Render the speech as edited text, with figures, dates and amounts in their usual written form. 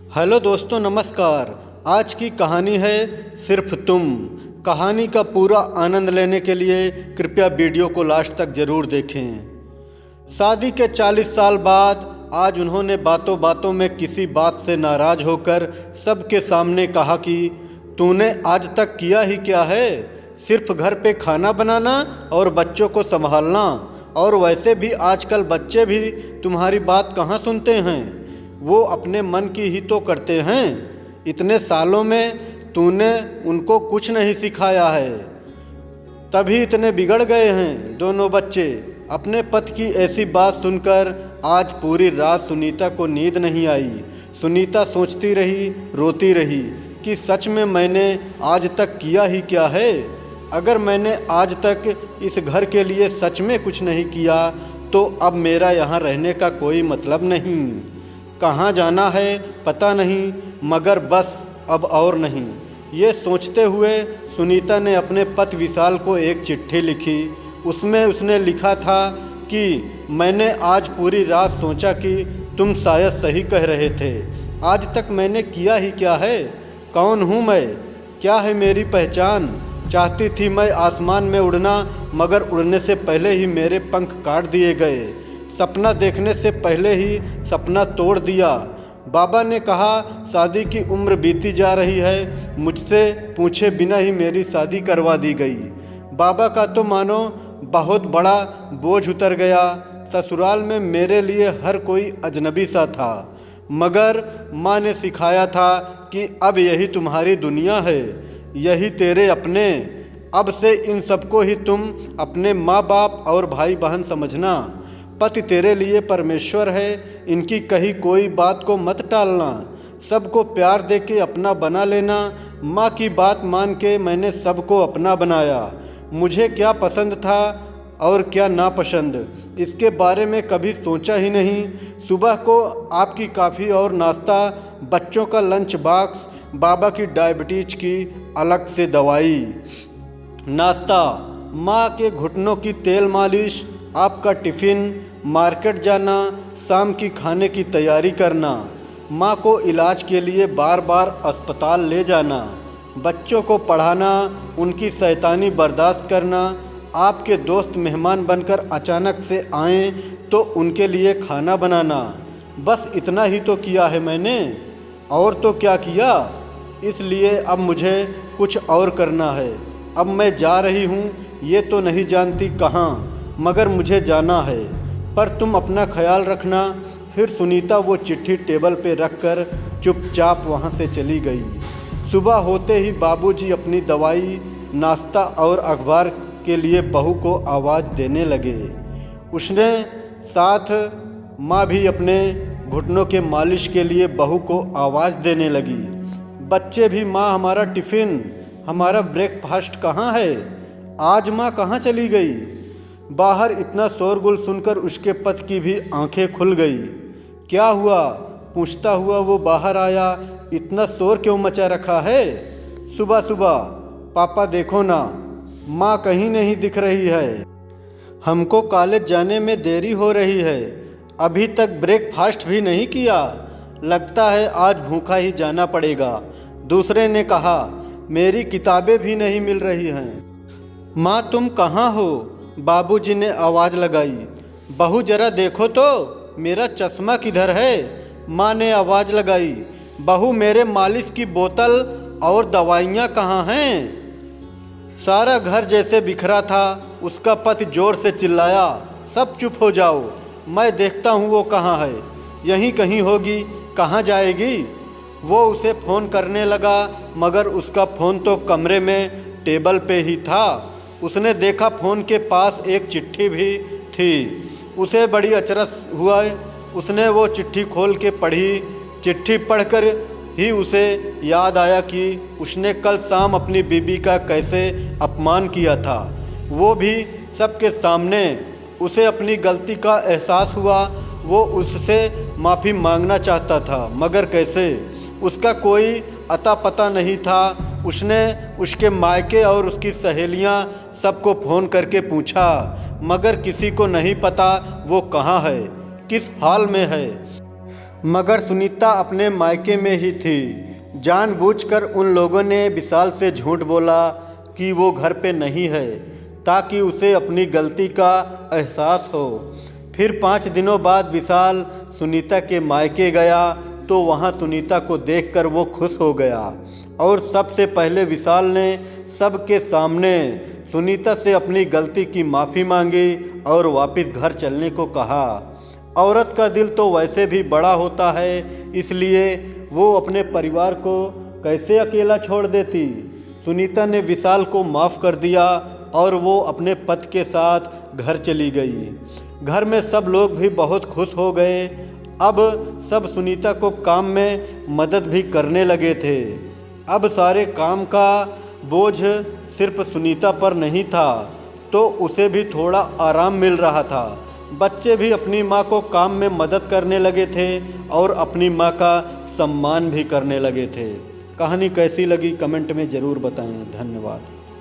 Hello दोस्तों, नमस्कार। आज की कहानी है सिर्फ तुम। कहानी का पूरा आनंद लेने के लिए कृपया वीडियो को लास्ट तक ज़रूर देखें। शादी के 40 साल बाद आज उन्होंने बातों बातों में किसी बात से नाराज़ होकर सबके सामने कहा कि तूने आज तक किया ही क्या है, सिर्फ घर पे खाना बनाना और बच्चों को संभालना। और वैसे भी आजकल बच्चे भी तुम्हारी बात कहाँ सुनते हैं, वो अपने मन की ही तो करते हैं। इतने सालों में तूने उनको कुछ नहीं सिखाया है, तभी इतने बिगड़ गए हैं दोनों बच्चे। अपने पति की ऐसी बात सुनकर आज पूरी रात सुनीता को नींद नहीं आई। सुनीता सोचती रही, रोती रही कि सच में मैंने आज तक किया ही क्या है। अगर मैंने आज तक इस घर के लिए सच में कुछ नहीं किया तो अब मेरा यहाँ रहने का कोई मतलब नहीं। कहाँ जाना है पता नहीं, मगर बस अब और नहीं। ये सोचते हुए सुनीता ने अपने पति विशाल को एक चिट्ठी लिखी। उसमें उसने लिखा था कि मैंने आज पूरी रात सोचा कि तुम शायद सही कह रहे थे। आज तक मैंने किया ही क्या है, कौन हूँ मैं, क्या है मेरी पहचान। चाहती थी मैं आसमान में उड़ना, मगर उड़ने से पहले ही मेरे पंख काट दिए गए। सपना देखने से पहले ही सपना तोड़ दिया। बाबा ने कहा शादी की उम्र बीती जा रही है, मुझसे पूछे बिना ही मेरी शादी करवा दी गई। बाबा का तो मानो बहुत बड़ा बोझ उतर गया। ससुराल में मेरे लिए हर कोई अजनबी सा था, मगर माँ ने सिखाया था कि अब यही तुम्हारी दुनिया है, यही तेरे अपने। अब से इन सबको ही तुम अपने माँ बाप और भाई बहन समझना। पति तेरे लिए परमेश्वर है, इनकी कही कोई बात को मत टालना। सबको प्यार दे के अपना बना लेना। माँ की बात मान के मैंने सबको अपना बनाया। मुझे क्या पसंद था और क्या नापसंद, इसके बारे में कभी सोचा ही नहीं। सुबह को आपकी कॉफ़ी और नाश्ता, बच्चों का लंच बॉक्स, बाबा की डायबिटीज की अलग से दवाई, नाश्ता, माँ के घुटनों की तेल मालिश, आपका टिफ़िन, मार्केट जाना, शाम की खाने की तैयारी करना, माँ को इलाज के लिए बार बार अस्पताल ले जाना, बच्चों को पढ़ाना, उनकी शैतानी बर्दाश्त करना, आपके दोस्त मेहमान बनकर अचानक से आएं तो उनके लिए खाना बनाना। बस इतना ही तो किया है मैंने, और तो क्या किया। इसलिए अब मुझे कुछ और करना है। अब मैं जा रही हूँ, ये तो नहीं जानती कहाँ, मगर मुझे जाना है। पर तुम अपना ख्याल रखना। फिर सुनीता वो चिट्ठी टेबल पे रखकर चुपचाप वहाँ से चली गई। सुबह होते ही बाबूजी अपनी दवाई, नाश्ता और अखबार के लिए बहू को आवाज़ देने लगे। उसने साथ माँ भी अपने घुटनों के मालिश के लिए बहू को आवाज़ देने लगी। बच्चे भी माँ हमारा टिफ़िन, हमारा ब्रेकफास्ट कहाँ है, आज माँ कहाँ चली गई। बाहर इतना शोरगुल सुनकर उसके पति की भी आंखें खुल गई। क्या हुआ, पूछता हुआ वो बाहर आया। इतना शोर क्यों मचा रखा है सुबह सुबह, पापा देखो ना, माँ कहीं नहीं दिख रही है। हमको कॉलेज जाने में देरी हो रही है, अभी तक ब्रेकफास्ट भी नहीं किया, लगता है आज भूखा ही जाना पड़ेगा। दूसरे ने कहा मेरी किताबें भी नहीं मिल रही हैं। माँ तुम कहाँ हो, बाबूजी ने आवाज़ लगाई। बहू जरा देखो तो मेरा चश्मा किधर है, माँ ने आवाज़ लगाई। बहू मेरे मालिश की बोतल और दवाइयाँ कहाँ हैं। सारा घर जैसे बिखरा था। उसका पति जोर से चिल्लाया, सब चुप हो जाओ, मैं देखता हूँ वो कहाँ है, यहीं कहीं होगी, कहाँ जाएगी। वो उसे फ़ोन करने लगा, मगर उसका फ़ोन तो कमरे में टेबल पे ही था। उसने देखा फ़ोन के पास एक चिट्ठी भी थी। उसे बड़ी अचरज हुआ। उसने वो चिट्ठी खोल के पढ़ी। चिट्ठी पढ़कर ही उसे याद आया कि उसने कल शाम अपनी बीबी का कैसे अपमान किया था, वो भी सबके सामने। उसे अपनी गलती का एहसास हुआ। वो उससे माफ़ी मांगना चाहता था, मगर कैसे, उसका कोई अता पता नहीं था। उसने उसके मायके और उसकी सहेलियां सबको फ़ोन करके पूछा, मगर किसी को नहीं पता वो कहाँ है, किस हाल में है। मगर सुनीता अपने मायके में ही थी। जानबूझकर उन लोगों ने विशाल से झूठ बोला कि वो घर पे नहीं है, ताकि उसे अपनी गलती का एहसास हो। फिर 5 दिनों बाद विशाल सुनीता के मायके गया तो वहाँ सुनीता को देखकर वो खुश हो गया और सबसे पहले विशाल ने सबके सामने सुनीता से अपनी गलती की माफ़ी मांगी और वापस घर चलने को कहा। औरत का दिल तो वैसे भी बड़ा होता है, इसलिए वो अपने परिवार को कैसे अकेला छोड़ देती। सुनीता ने विशाल को माफ़ कर दिया और वो अपने पति के साथ घर चली गई। घर में सब लोग भी बहुत खुश हो गए। अब सब सुनीता को काम में मदद भी करने लगे थे। अब सारे काम का बोझ सिर्फ सुनीता पर नहीं था, तो उसे भी थोड़ा आराम मिल रहा था। बच्चे भी अपनी माँ को काम में मदद करने लगे थे और अपनी माँ का सम्मान भी करने लगे थे। कहानी कैसी लगी कमेंट में ज़रूर बताएं। धन्यवाद।